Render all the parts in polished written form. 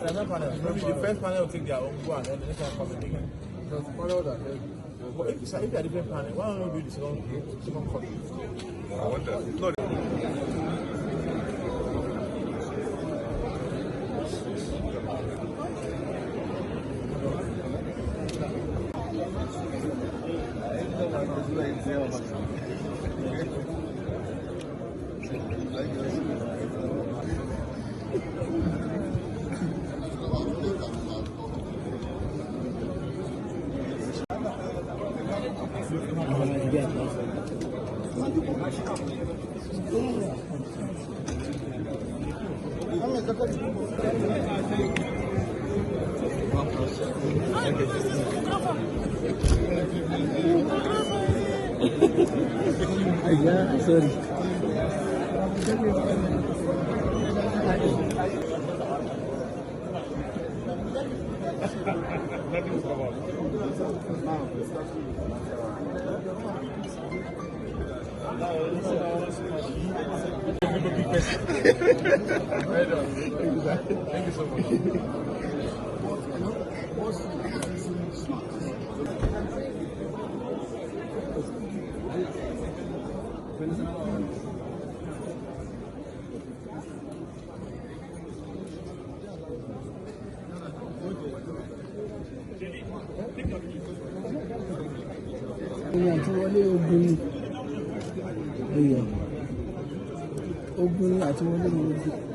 Maybe the first panel will take their own go and then the next one come again. Because the panel that But if they are different panel, why don't we do the second copy? I wonder. No. sorry. Thank you so much. Ogun àti wọlé ogun.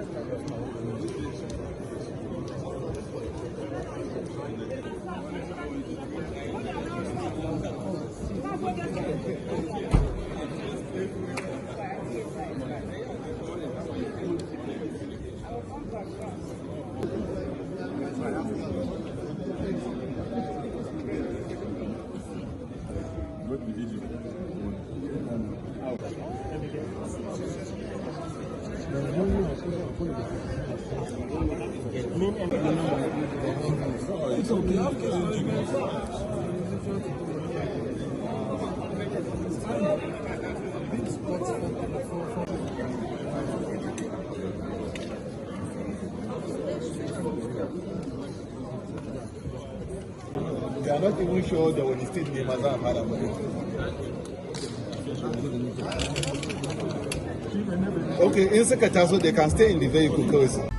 They are not even sure there was a state name as I had about it. Okay, in Secretary, so they can stay in the vehicle.